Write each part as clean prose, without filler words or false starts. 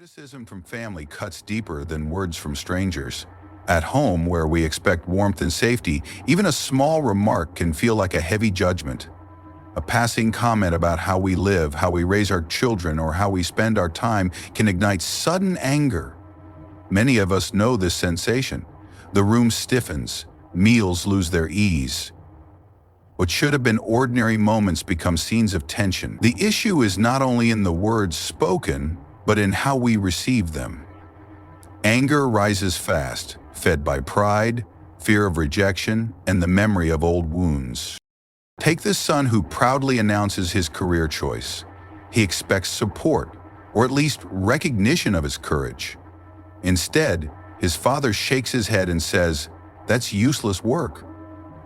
Criticism from family cuts deeper than words from strangers. At home, where we expect warmth and safety, even a small remark can feel like a heavy judgment. A passing comment about how we live, how we raise our children, or how we spend our time can ignite sudden anger. Many of us know this sensation. The room stiffens, meals lose their ease. What should have been ordinary moments become scenes of tension. The issue is not only in the words spoken, but in how we receive them. Anger rises fast, fed by pride, fear of rejection, and the memory of old wounds. Take the son who proudly announces his career choice. He expects support, or at least recognition of his courage. Instead, his father shakes his head and says, "That's useless work."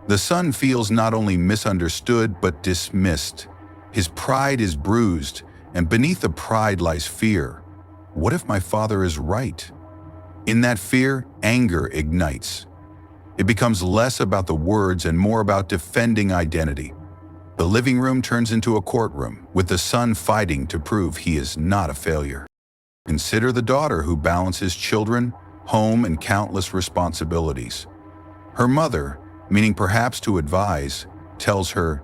The son feels not only misunderstood but dismissed. His pride is bruised, and beneath the pride lies fear. What if my father is right? In that fear, anger ignites. It becomes less about the words and more about defending identity. The living room turns into a courtroom, with the son fighting to prove he is not a failure. Consider the daughter who balances children, home, and countless responsibilities. Her mother, meaning perhaps to advise, tells her,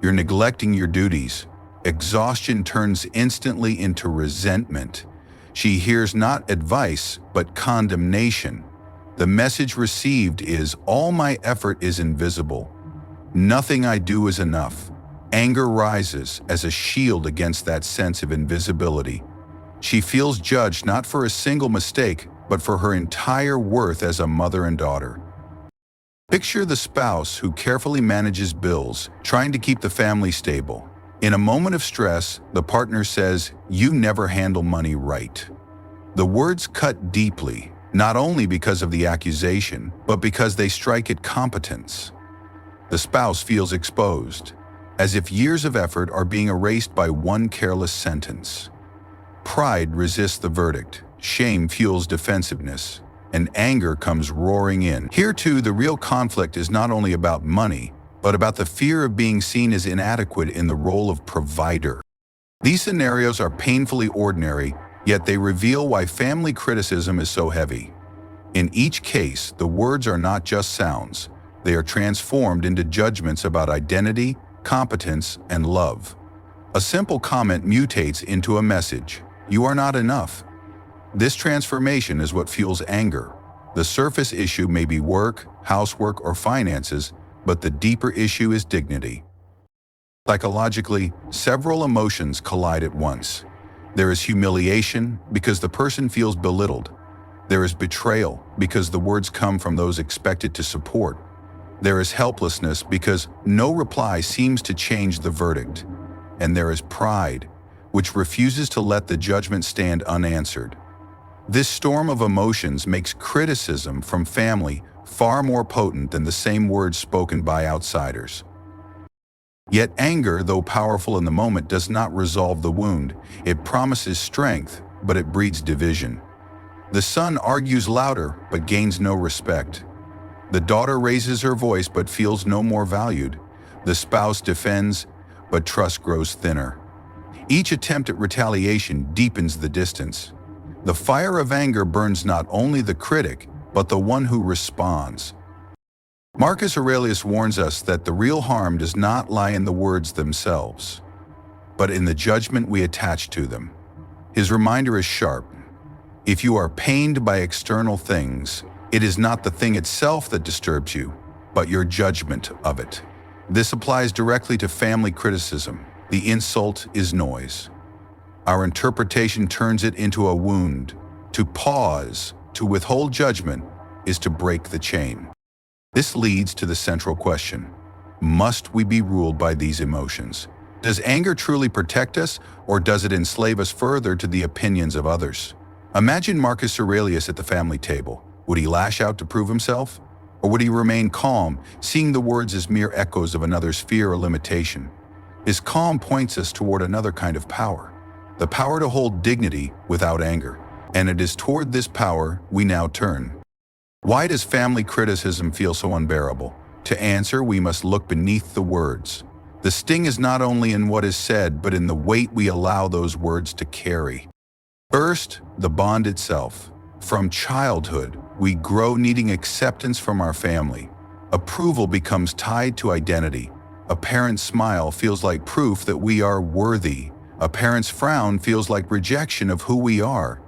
"You're neglecting your duties." Exhaustion turns instantly into resentment. She hears not advice, but condemnation. The message received is, "All my effort is invisible. Nothing I do is enough." Anger rises as a shield against that sense of invisibility. She feels judged not for a single mistake, but for her entire worth as a mother and daughter. Picture the spouse who carefully manages bills, trying to keep the family stable. In a moment of stress, the partner says, "You never handle money right." The words cut deeply, not only because of the accusation, but because they strike at competence. The spouse feels exposed, as if years of effort are being erased by one careless sentence. Pride resists the verdict, shame fuels defensiveness, and anger comes roaring in. Here too, the real conflict is not only about money, but about the fear of being seen as inadequate in the role of provider. These scenarios are painfully ordinary, yet they reveal why family criticism is so heavy. In each case, the words are not just sounds. They are transformed into judgments about identity, competence, and love. A simple comment mutates into a message: "You are not enough." This transformation is what fuels anger. The surface issue may be work, housework, or finances, but the deeper issue is dignity. Psychologically, several emotions collide at once. There is humiliation because the person feels belittled. There is betrayal because the words come from those expected to support. There is helplessness because no reply seems to change the verdict. And there is pride, which refuses to let the judgment stand unanswered. This storm of emotions makes criticism from family far more potent than the same words spoken by outsiders. Yet anger, though powerful in the moment, does not resolve the wound. It promises strength, but it breeds division. The son argues louder, but gains no respect. The daughter raises her voice, but feels no more valued. The spouse defends, but trust grows thinner. Each attempt at retaliation deepens the distance. The fire of anger burns not only the critic, but the one who responds. Marcus Aurelius warns us that the real harm does not lie in the words themselves, but in the judgment we attach to them. His reminder is sharp. If you are pained by external things, it is not the thing itself that disturbs you, but your judgment of it. This applies directly to family criticism. The insult is noise. Our interpretation turns it into a wound. To pause, to withhold judgment, is to break the chain. This leads to the central question: must we be ruled by these emotions? Does anger truly protect us, or does it enslave us further to the opinions of others? Imagine Marcus Aurelius at the family table. Would he lash out to prove himself? Or would he remain calm, seeing the words as mere echoes of another's fear or limitation? His calm points us toward another kind of power, the power to hold dignity without anger. And it is toward this power we now turn. Why does family criticism feel so unbearable? To answer, we must look beneath the words. The sting is not only in what is said, but in the weight we allow those words to carry. First, the bond itself. From childhood, we grow needing acceptance from our family. Approval becomes tied to identity. A parent's smile feels like proof that we are worthy. A parent's frown feels like rejection of who we are.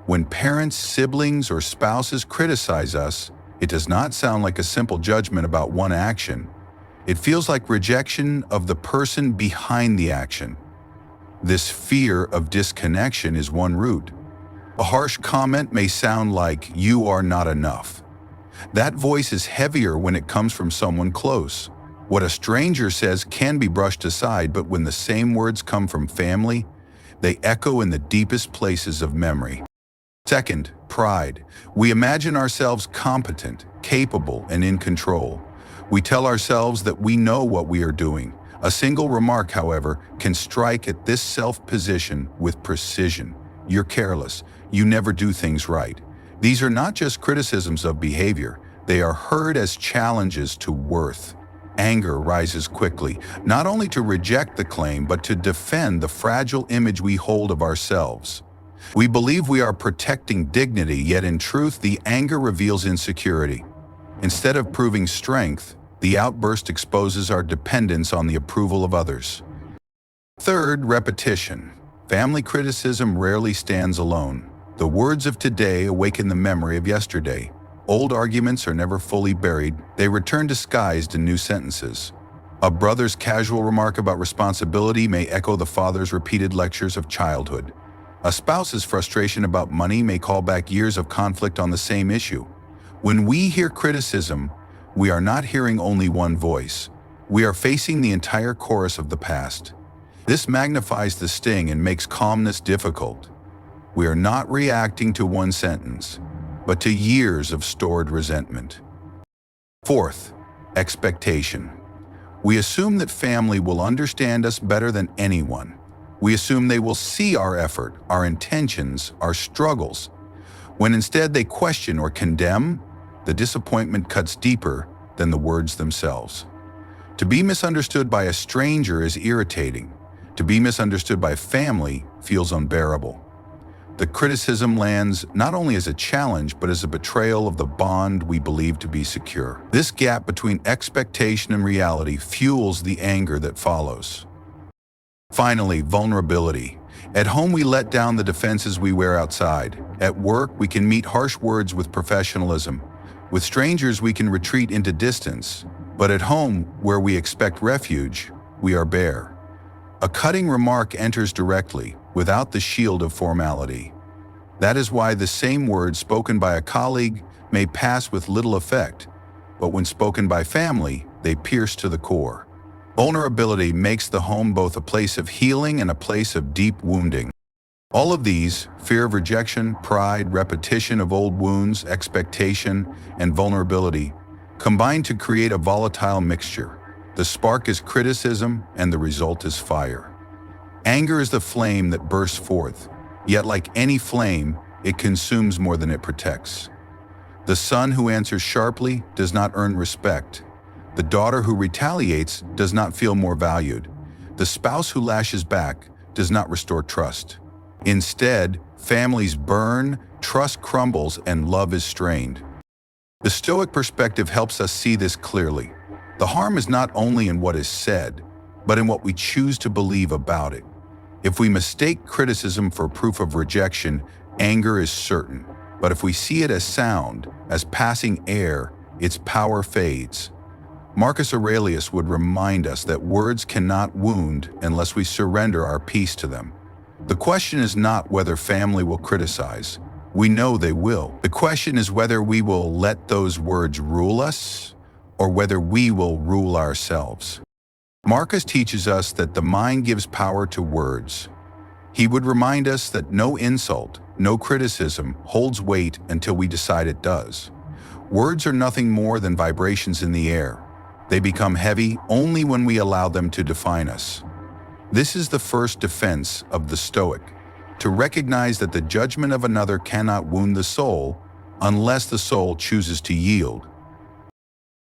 When parents, siblings, or spouses criticize us, it does not sound like a simple judgment about one action. It feels like rejection of the person behind the action. This fear of disconnection is one root. A harsh comment may sound like, "You are not enough." That voice is heavier when it comes from someone close. What a stranger says can be brushed aside, but when the same words come from family, they echo in the deepest places of memory. Second, pride. We imagine ourselves competent, capable, and in control. We tell ourselves that we know what we are doing. A single remark, however, can strike at this self-position with precision. You're careless. You never do things right. These are not just criticisms of behavior. They are heard as challenges to worth. Anger rises quickly, not only to reject the claim, but to defend the fragile image we hold of ourselves. We believe we are protecting dignity, yet in truth, the anger reveals insecurity. Instead of proving strength, the outburst exposes our dependence on the approval of others. Third, repetition. Family criticism rarely stands alone. The words of today awaken the memory of yesterday. Old arguments are never fully buried. They return disguised in new sentences. A brother's casual remark about responsibility may echo the father's repeated lectures of childhood. A spouse's frustration about money may call back years of conflict on the same issue. When we hear criticism, we are not hearing only one voice. We are facing the entire chorus of the past. This magnifies the sting and makes calmness difficult. We are not reacting to one sentence, but to years of stored resentment. Fourth, expectation. We assume that family will understand us better than anyone. We assume they will see our effort, our intentions, our struggles. When instead they question or condemn, the disappointment cuts deeper than the words themselves. To be misunderstood by a stranger is irritating. To be misunderstood by family feels unbearable. The criticism lands not only as a challenge, but as a betrayal of the bond we believe to be secure. This gap between expectation and reality fuels the anger that follows. Finally, vulnerability. At home, we let down the defenses we wear outside. At work, we can meet harsh words with professionalism. With strangers, we can retreat into distance. But at home, where we expect refuge, we are bare. A cutting remark enters directly, without the shield of formality. That is why the same words spoken by a colleague may pass with little effect, but when spoken by family, they pierce to the core. Vulnerability makes the home both a place of healing and a place of deep wounding. All of these, fear of rejection, pride, repetition of old wounds, expectation, and vulnerability, combine to create a volatile mixture. The spark is criticism, and the result is fire. Anger is the flame that bursts forth, yet like any flame, it consumes more than it protects. The son who answers sharply does not earn respect. The daughter who retaliates does not feel more valued. The spouse who lashes back does not restore trust. Instead, families burn, trust crumbles, and love is strained. The Stoic perspective helps us see this clearly. The harm is not only in what is said, but in what we choose to believe about it. If we mistake criticism for proof of rejection, anger is certain. But if we see it as sound, as passing air, its power fades. Marcus Aurelius would remind us that words cannot wound unless we surrender our peace to them. The question is not whether family will criticize. We know they will. The question is whether we will let those words rule us, or whether we will rule ourselves. Marcus teaches us that the mind gives power to words. He would remind us that no insult, no criticism holds weight until we decide it does. Words are nothing more than vibrations in the air. They become heavy only when we allow them to define us. This is the first defense of the Stoic, to recognize that the judgment of another cannot wound the soul unless the soul chooses to yield.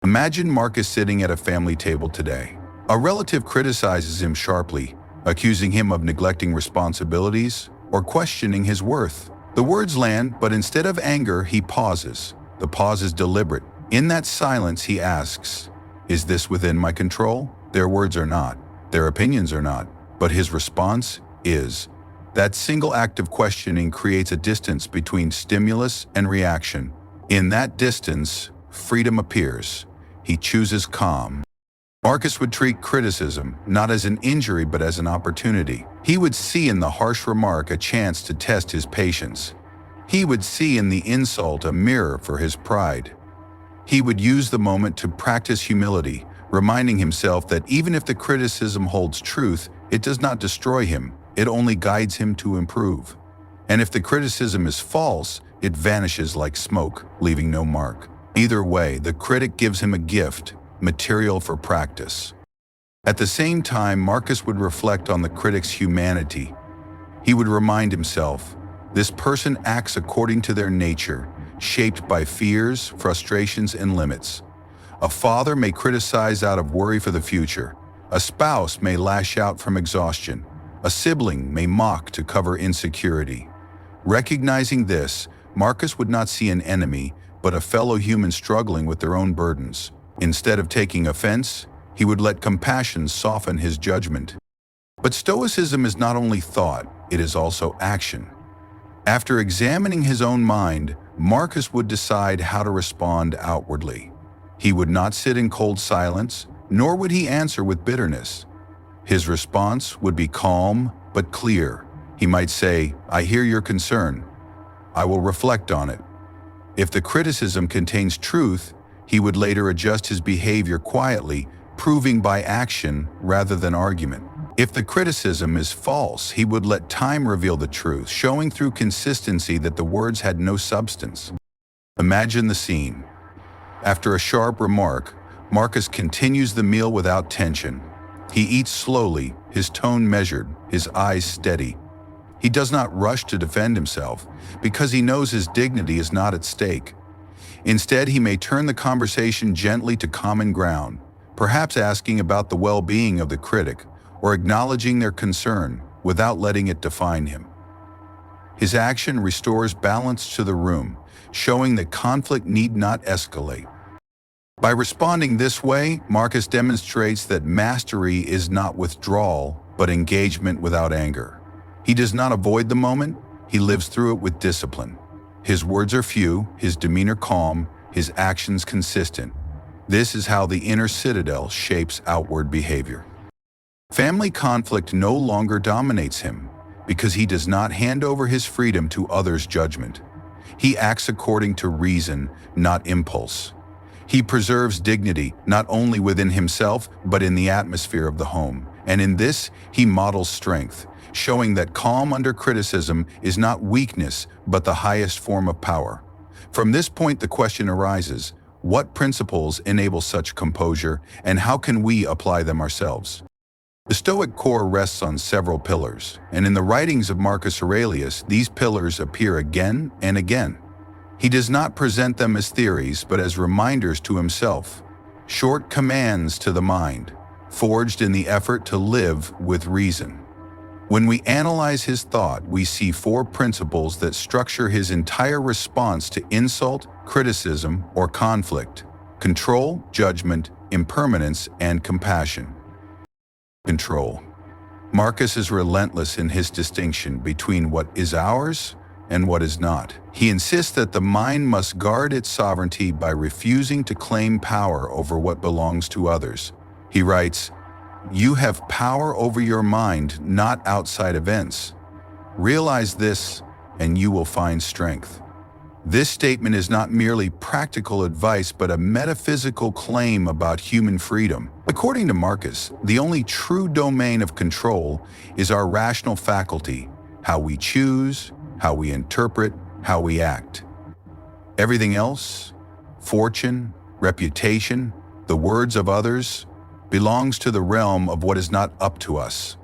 Imagine Marcus sitting at a family table today. A relative criticizes him sharply, accusing him of neglecting responsibilities, or questioning his worth. The words land, but instead of anger, he pauses. The pause is deliberate. In that silence, he asks, "Is this within my control?" Their words are not. Their opinions are not. But his response is. That single act of questioning creates a distance between stimulus and reaction. In that distance, freedom appears. He chooses calm. Marcus would treat criticism not as an injury but as an opportunity. He would see in the harsh remark a chance to test his patience. He would see in the insult a mirror for his pride. He would use the moment to practice humility, reminding himself that even if the criticism holds truth, it does not destroy him, it only guides him to improve. And if the criticism is false, it vanishes like smoke, leaving no mark. Either way, the critic gives him a gift, material for practice. At the same time, Marcus would reflect on the critic's humanity. He would remind himself, this person acts according to their nature, shaped by fears, frustrations, and limits. A father may criticize out of worry for the future. A spouse may lash out from exhaustion. A sibling may mock to cover insecurity. Recognizing this, Marcus would not see an enemy, but a fellow human struggling with their own burdens. Instead of taking offense, he would let compassion soften his judgment. But Stoicism is not only thought, it is also action. After examining his own mind, Marcus would decide how to respond outwardly. He would not sit in cold silence, nor would he answer with bitterness. His response would be calm but clear. He might say, "I hear your concern. I will reflect on it." If the criticism contains truth, he would later adjust his behavior quietly, proving by action rather than argument. If the criticism is false, he would let time reveal the truth, showing through consistency that the words had no substance. Imagine the scene. After a sharp remark, Marcus continues the meal without tension. He eats slowly, his tone measured, his eyes steady. He does not rush to defend himself, because he knows his dignity is not at stake. Instead, he may turn the conversation gently to common ground, perhaps asking about the well-being of the critic, or acknowledging their concern without letting it define him. His action restores balance to the room, showing that conflict need not escalate. By responding this way, Marcus demonstrates that mastery is not withdrawal, but engagement without anger. He does not avoid the moment, he lives through it with discipline. His words are few, his demeanor calm, his actions consistent. This is how the inner citadel shapes outward behavior. Family conflict no longer dominates him, because he does not hand over his freedom to others' judgment. He acts according to reason, not impulse. He preserves dignity not only within himself, but in the atmosphere of the home. And in this, he models strength, showing that calm under criticism is not weakness, but the highest form of power. From this point, the question arises, what principles enable such composure, and how can we apply them ourselves? The Stoic core rests on several pillars, and in the writings of Marcus Aurelius, these pillars appear again and again. He does not present them as theories, but as reminders to himself, short commands to the mind, forged in the effort to live with reason. When we analyze his thought, we see four principles that structure his entire response to insult, criticism, or conflict: control, judgment, impermanence, and compassion. Control. Marcus is relentless in his distinction between what is ours and what is not. He insists that the mind must guard its sovereignty by refusing to claim power over what belongs to others. He writes, "You have power over your mind, not outside events. Realize this, and you will find strength." This statement is not merely practical advice, but a metaphysical claim about human freedom. According to Marcus, the only true domain of control is our rational faculty, how we choose, how we interpret, how we act. Everything else, fortune, reputation, the words of others, belongs to the realm of what is not up to us.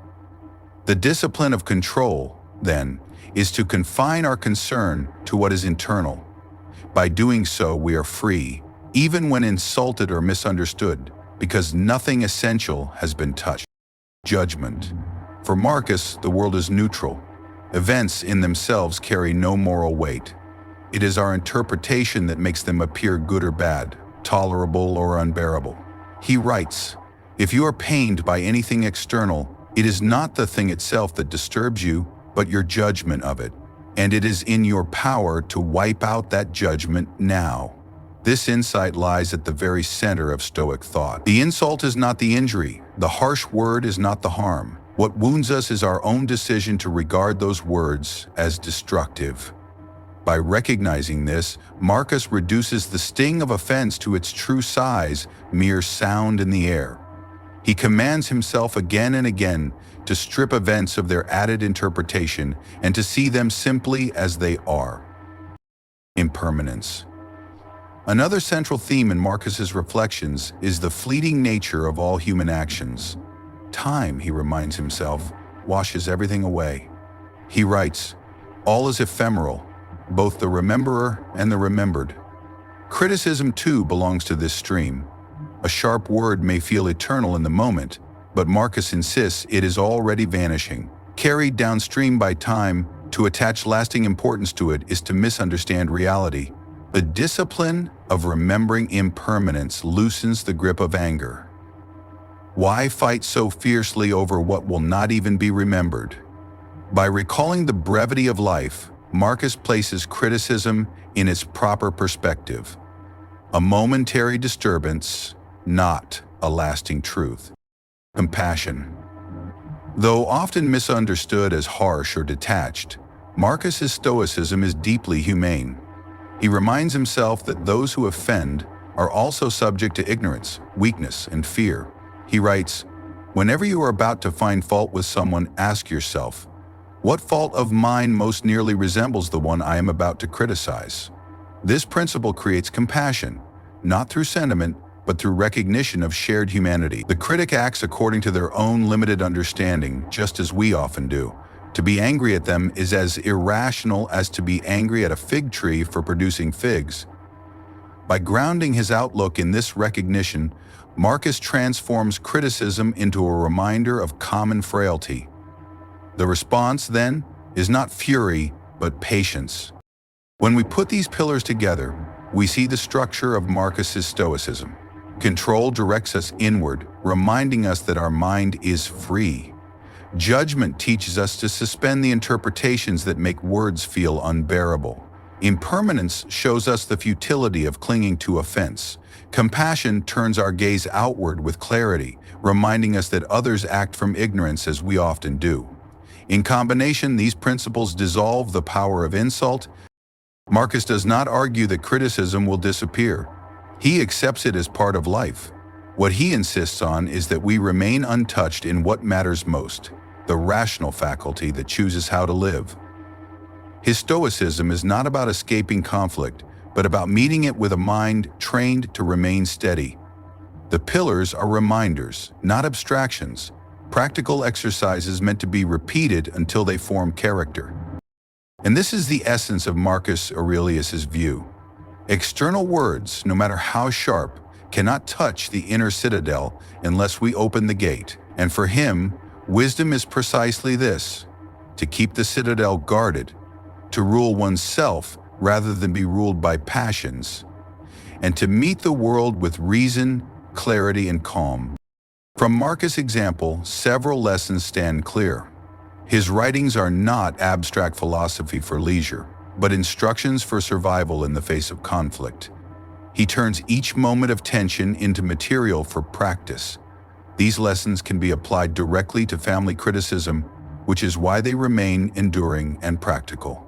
The discipline of control, then, is to confine our concern to what is internal. By doing so, we are free, even when insulted or misunderstood, because nothing essential has been touched. Judgment. For Marcus, the world is neutral. Events in themselves carry no moral weight. It is our interpretation that makes them appear good or bad, tolerable or unbearable. He writes, "If you are pained by anything external, it is not the thing itself that disturbs you, but your judgment of it, and it is in your power to wipe out that judgment now." This insight lies at the very center of Stoic thought. The insult is not the injury, the harsh word is not the harm. What wounds us is our own decision to regard those words as destructive. By recognizing this, Marcus reduces the sting of offense to its true size, mere sound in the air. He commands himself again and again to strip events of their added interpretation and to see them simply as they are. Impermanence. Another central theme in Marcus's reflections is the fleeting nature of all human actions. Time, he reminds himself, washes everything away. He writes, "All is ephemeral, both the rememberer and the remembered." Criticism, too, belongs to this stream. A sharp word may feel eternal in the moment, but Marcus insists it is already vanishing. Carried downstream by time, to attach lasting importance to it is to misunderstand reality. The discipline of remembering impermanence loosens the grip of anger. Why fight so fiercely over what will not even be remembered? By recalling the brevity of life, Marcus places criticism in its proper perspective. A momentary disturbance, not a lasting truth. Compassion. Though often misunderstood as harsh or detached, Marcus's stoicism is deeply humane. He reminds himself that those who offend are also subject to ignorance, weakness, and fear. He writes, "Whenever you are about to find fault with someone, ask yourself, what fault of mine most nearly resembles the one I am about to criticize?" This principle creates compassion, not through sentiment, but through recognition of shared humanity. The critic acts according to their own limited understanding, just as we often do. To be angry at them is as irrational as to be angry at a fig tree for producing figs. By grounding his outlook in this recognition, Marcus transforms criticism into a reminder of common frailty. The response, then, is not fury, but patience. When we put these pillars together, we see the structure of Marcus's stoicism. Control directs us inward, reminding us that our mind is free. Judgment teaches us to suspend the interpretations that make words feel unbearable. Impermanence shows us the futility of clinging to offense. Compassion turns our gaze outward with clarity, reminding us that others act from ignorance as we often do. In combination, these principles dissolve the power of insult. Marcus does not argue that criticism will disappear. He accepts it as part of life. What he insists on is that we remain untouched in what matters most, the rational faculty that chooses how to live. His stoicism is not about escaping conflict, but about meeting it with a mind trained to remain steady. The pillars are reminders, not abstractions, practical exercises meant to be repeated until they form character. And this is the essence of Marcus Aurelius's view. External words, no matter how sharp, cannot touch the inner citadel unless we open the gate. And for him, wisdom is precisely this: to keep the citadel guarded, to rule oneself rather than be ruled by passions, and to meet the world with reason, clarity, and calm. From Marcus' example, several lessons stand clear. His writings are not abstract philosophy for leisure, but instructions for survival in the face of conflict. He turns each moment of tension into material for practice. These lessons can be applied directly to family criticism, which is why they remain enduring and practical.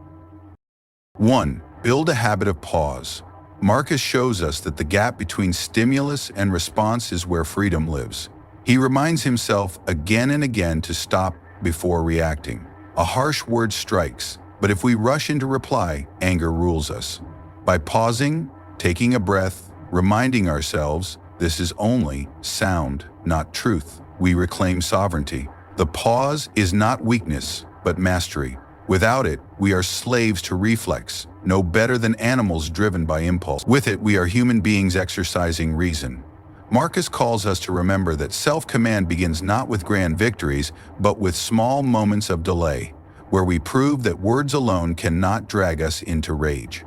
1. Build a habit of pause. Marcus shows us that the gap between stimulus and response is where freedom lives. He reminds himself again and again to stop before reacting. A harsh word strikes, but if we rush into reply, anger rules us. By pausing, taking a breath, reminding ourselves this is only sound, not truth, we reclaim sovereignty. The pause is not weakness, but mastery. Without it, we are slaves to reflex, no better than animals driven by impulse. With it, we are human beings exercising reason. Marcus calls us to remember that self-command begins not with grand victories, but with small moments of delay, where we prove that words alone cannot drag us into rage.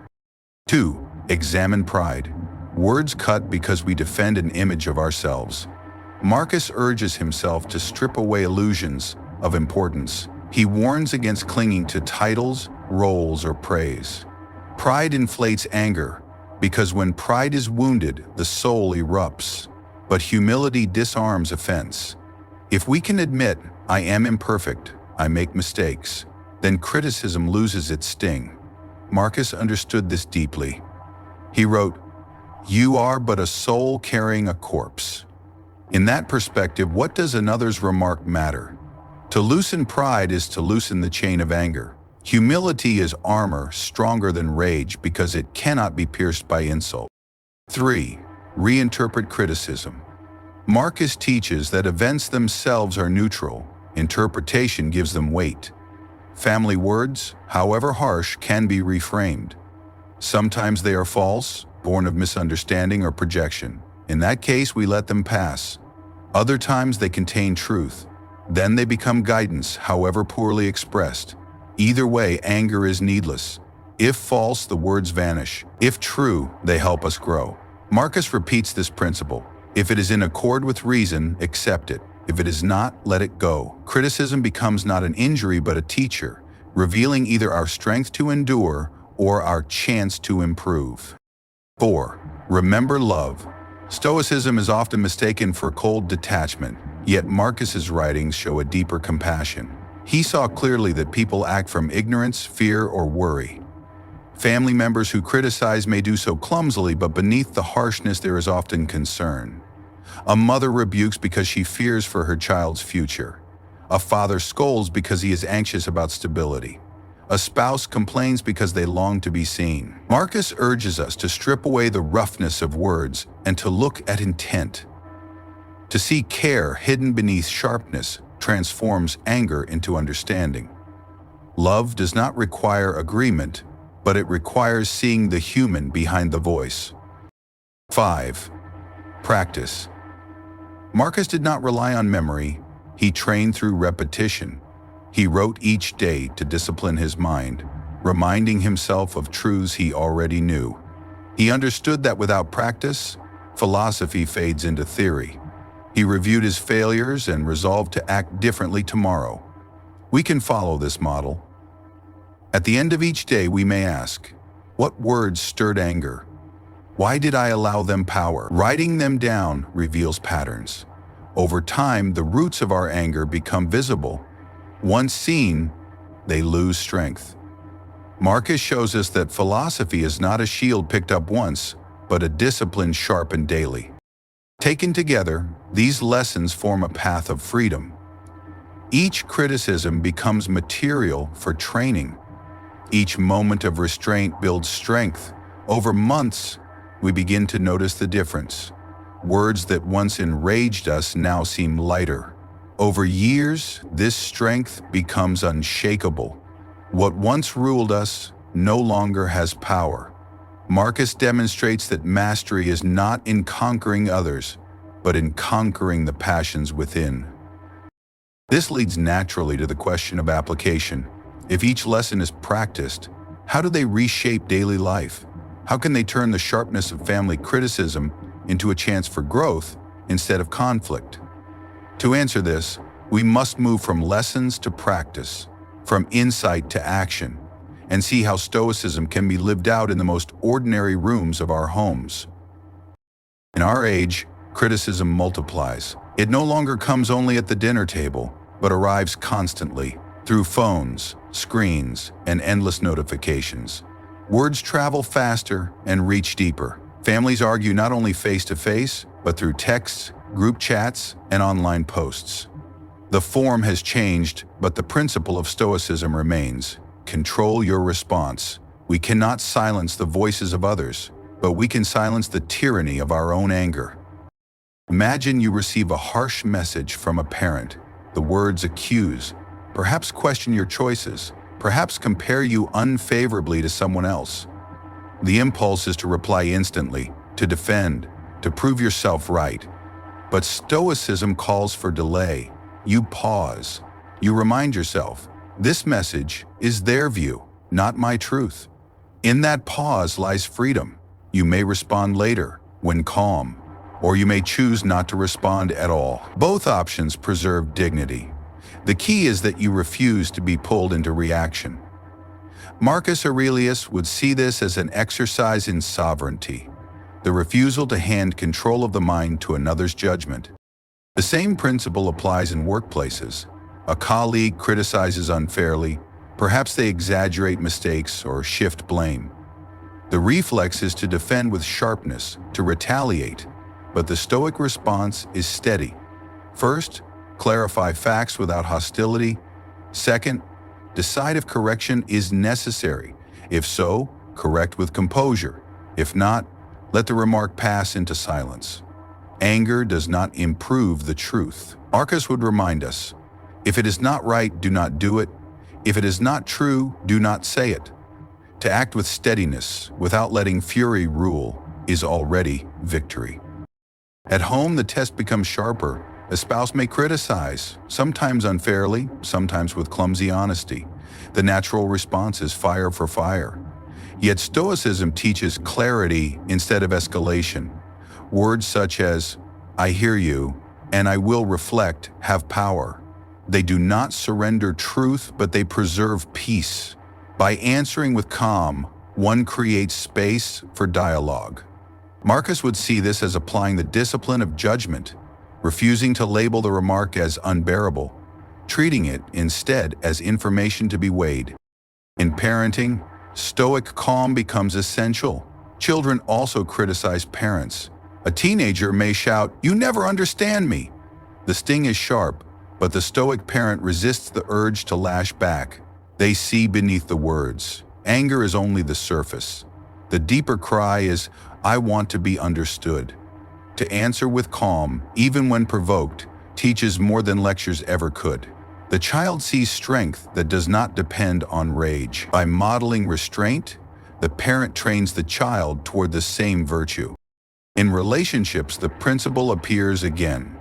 2. Examine pride. Words cut because we defend an image of ourselves. Marcus urges himself to strip away illusions of importance. He warns against clinging to titles, roles, or praise. Pride inflates anger, because when pride is wounded, the soul erupts. But humility disarms offense. If we can admit, I am imperfect, I make mistakes, then criticism loses its sting. Marcus understood this deeply. He wrote, "You are but a soul carrying a corpse." In that perspective, what does another's remark matter? To loosen pride is to loosen the chain of anger. Humility is armor stronger than rage because it cannot be pierced by insult. 3. Reinterpret criticism. Marcus teaches that events themselves are neutral. Interpretation gives them weight. Family words, however harsh, can be reframed. Sometimes they are false, born of misunderstanding or projection. In that case, we let them pass. Other times they contain truth. Then they become guidance, however poorly expressed. Either way, anger is needless. If false, the words vanish. If true, they help us grow. Marcus repeats this principle. If it is in accord with reason, accept it. If it is not, let it go. Criticism becomes not an injury but a teacher, revealing either our strength to endure or our chance to improve. 4. Remember love. Stoicism is often mistaken for cold detachment, yet Marcus's writings show a deeper compassion. He saw clearly that people act from ignorance, fear, or worry. Family members who criticize may do so clumsily, but beneath the harshness there is often concern. A mother rebukes because she fears for her child's future. A father scolds because he is anxious about stability. A spouse complains because they long to be seen. Marcus urges us to strip away the roughness of words and to look at intent. To see care hidden beneath sharpness transforms anger into understanding. Love does not require agreement, but it requires seeing the human behind the voice. 5. Practice. Marcus did not rely on memory. He trained through repetition. He wrote each day to discipline his mind, reminding himself of truths he already knew. He understood that without practice, philosophy fades into theory. He reviewed his failures and resolved to act differently tomorrow. We can follow this model. At the end of each day, we may ask, what words stirred anger? Why did I allow them power? Writing them down reveals patterns. Over time, the roots of our anger become visible. Once seen, they lose strength. Marcus shows us that philosophy is not a shield picked up once, but a discipline sharpened daily. Taken together, these lessons form a path of freedom. Each criticism becomes material for training. Each moment of restraint builds strength. Over months, we begin to notice the difference. Words that once enraged us now seem lighter. Over years, this strength becomes unshakable. What once ruled us no longer has power. Marcus demonstrates that mastery is not in conquering others, but in conquering the passions within. This leads naturally to the question of application. If each lesson is practiced, how do they reshape daily life? How can they turn the sharpness of family criticism into a chance for growth instead of conflict? To answer this, we must move from lessons to practice, from insight to action, and see how Stoicism can be lived out in the most ordinary rooms of our homes. In our age, criticism multiplies. It no longer comes only at the dinner table, but arrives constantly, through phones, screens, and endless notifications. Words travel faster and reach deeper. Families argue not only face-to-face, but through texts, group chats, and online posts. The form has changed, but the principle of Stoicism remains. Control your response. We cannot silence the voices of others, but we can silence the tyranny of our own anger. Imagine you receive a harsh message from a parent. The words accuse, perhaps question your choices, perhaps compare you unfavorably to someone else. The impulse is to reply instantly, to defend, to prove yourself right. But Stoicism calls for delay. You pause. You remind yourself, This message is their view, not my truth. In that pause lies freedom. You may respond later, when calm, or you may choose not to respond at all. Both options preserve dignity. The key is that you refuse to be pulled into reaction. Marcus Aurelius would see this as an exercise in sovereignty, the refusal to hand control of the mind to another's judgment. The same principle applies in workplaces. A colleague criticizes unfairly, perhaps they exaggerate mistakes or shift blame. The reflex is to defend with sharpness, to retaliate, but the Stoic response is steady. First, clarify facts without hostility. Second, decide if correction is necessary. If so, correct with composure. If not, let the remark pass into silence. Anger does not improve the truth. Marcus would remind us, if it is not right, do not do it. If it is not true, do not say it. To act with steadiness, without letting fury rule, is already victory. At home, the test becomes sharper. A spouse may criticize, sometimes unfairly, sometimes with clumsy honesty. The natural response is fire for fire. Yet Stoicism teaches clarity instead of escalation. Words such as, "I hear you," and "I will reflect," have power. They do not surrender truth, but they preserve peace. By answering with calm, one creates space for dialogue. Marcus would see this as applying the discipline of judgment, refusing to label the remark as unbearable, treating it instead as information to be weighed. In parenting, Stoic calm becomes essential. Children also criticize parents. A teenager may shout, "You never understand me." The sting is sharp, but the Stoic parent resists the urge to lash back. They see beneath the words. Anger is only the surface. The deeper cry is, "I want to be understood." To answer with calm, even when provoked, teaches more than lectures ever could. The child sees strength that does not depend on rage. By modeling restraint, the parent trains the child toward the same virtue. In relationships, the principle appears again.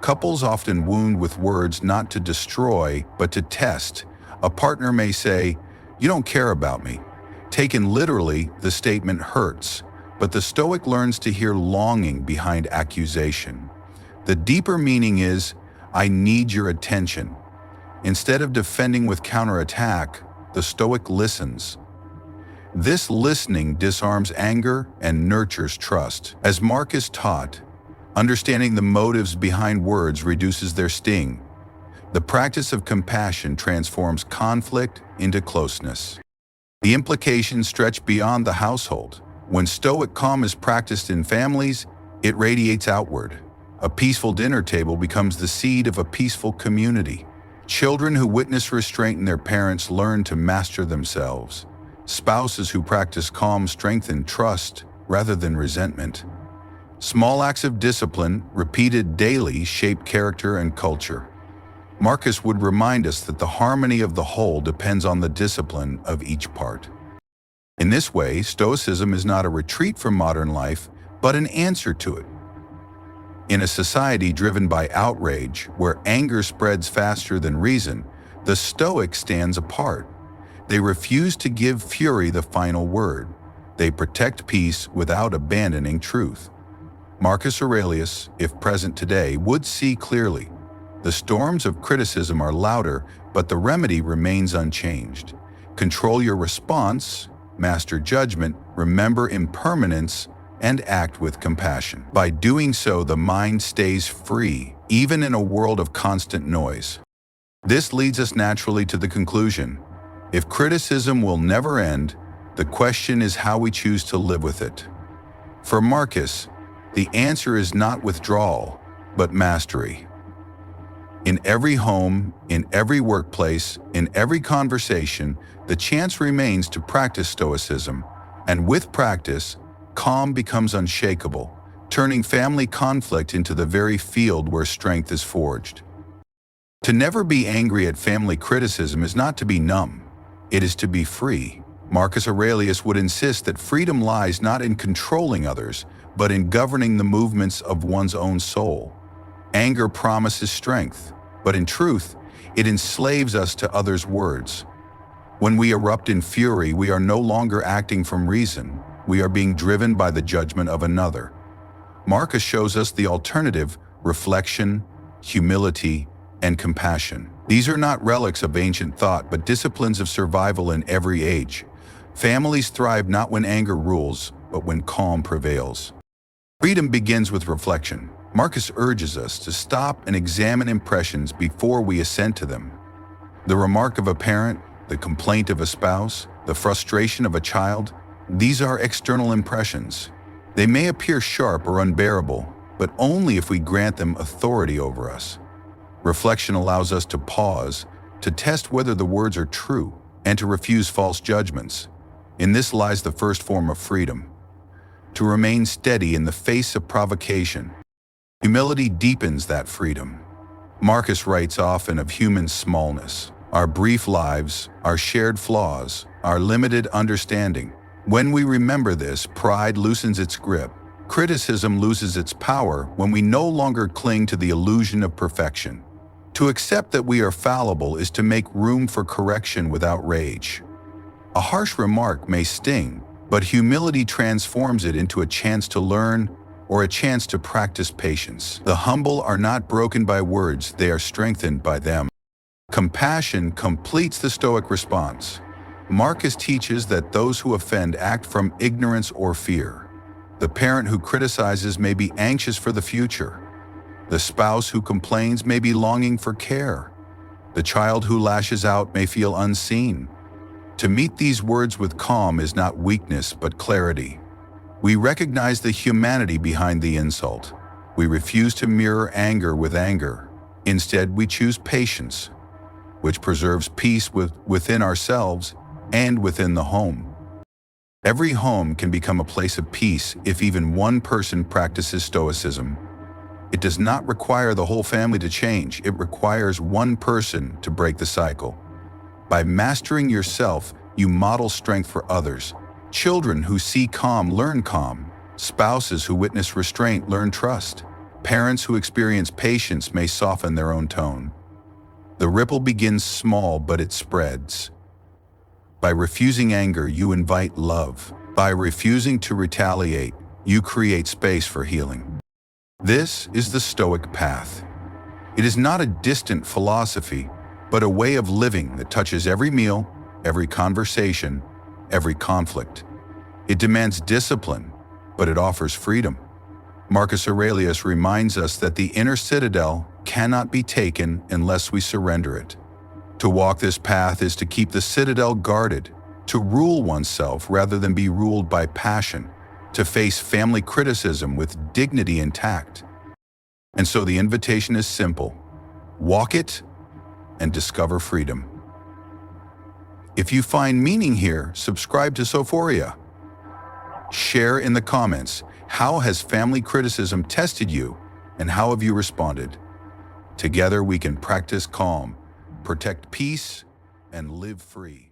Couples often wound with words not to destroy, but to test. A partner may say, "You don't care about me." Taken literally, the statement hurts, but the Stoic learns to hear longing behind accusation. The deeper meaning is, "I need your attention." Instead of defending with counterattack, the Stoic listens. This listening disarms anger and nurtures trust. As Marcus taught, understanding the motives behind words reduces their sting. The practice of compassion transforms conflict into closeness. The implications stretch beyond the household. When Stoic calm is practiced in families, it radiates outward. A peaceful dinner table becomes the seed of a peaceful community. Children who witness restraint in their parents learn to master themselves. Spouses who practice calm strengthen trust rather than resentment. Small acts of discipline, repeated daily, shape character and culture. Marcus would remind us that the harmony of the whole depends on the discipline of each part. In this way, Stoicism is not a retreat from modern life, but an answer to it. In a society driven by outrage, where anger spreads faster than reason, the Stoic stands apart. They refuse to give fury the final word. They protect peace without abandoning truth. Marcus Aurelius, if present today, would see clearly. The storms of criticism are louder, but the remedy remains unchanged. Control your response, master judgment, remember impermanence, and act with compassion. By doing so, the mind stays free, even in a world of constant noise. This leads us naturally to the conclusion. If criticism will never end, the question is how we choose to live with it. For Marcus, the answer is not withdrawal, but mastery. In every home, in every workplace, in every conversation, the chance remains to practice Stoicism, and with practice, calm becomes unshakable, turning family conflict into the very field where strength is forged. To never be angry at family criticism is not to be numb, it is to be free. Marcus Aurelius would insist that freedom lies not in controlling others, but in governing the movements of one's own soul. Anger promises strength, but in truth, it enslaves us to others' words. When we erupt in fury, we are no longer acting from reason. We are being driven by the judgment of another. Marcus shows us the alternative: reflection, humility, and compassion. These are not relics of ancient thought, but disciplines of survival in every age. Families thrive not when anger rules, but when calm prevails. Freedom begins with reflection. Marcus urges us to stop and examine impressions before we assent to them. The remark of a parent, the complaint of a spouse, the frustration of a child, these are external impressions. They may appear sharp or unbearable, but only if we grant them authority over us. Reflection allows us to pause, to test whether the words are true, and to refuse false judgments. In this lies the first form of freedom: to remain steady in the face of provocation. Humility deepens that freedom. Marcus writes often of human smallness, our brief lives, our shared flaws, our limited understanding. When we remember this, pride loosens its grip. Criticism loses its power when we no longer cling to the illusion of perfection. To accept that we are fallible is to make room for correction without rage. A harsh remark may sting, but humility transforms it into a chance to learn or a chance to practice patience. The humble are not broken by words, they are strengthened by them. Compassion completes the Stoic response. Marcus teaches that those who offend act from ignorance or fear. The parent who criticizes may be anxious for the future. The spouse who complains may be longing for care. The child who lashes out may feel unseen. To meet these words with calm is not weakness but clarity. We recognize the humanity behind the insult. We refuse to mirror anger with anger. Instead, we choose patience, which preserves peace within ourselves and within the home. Every home can become a place of peace if even one person practices Stoicism. It does not require the whole family to change. It requires one person to break the cycle. By mastering yourself, you model strength for others. Children who see calm learn calm. Spouses who witness restraint learn trust. Parents who experience patience may soften their own tone. The ripple begins small, but it spreads. By refusing anger, you invite love. By refusing to retaliate, you create space for healing. This is the Stoic path. It is not a distant philosophy, but a way of living that touches every meal, every conversation, every conflict. It demands discipline, but it offers freedom. Marcus Aurelius reminds us that the inner citadel cannot be taken unless we surrender it. To walk this path is to keep the citadel guarded, to rule oneself rather than be ruled by passion, to face family criticism with dignity intact. And so the invitation is simple: walk it and discover freedom. If you find meaning here, subscribe to Sophoria. Share in the comments, how has family criticism tested you and how have you responded? Together we can practice calm, protect peace, and live free.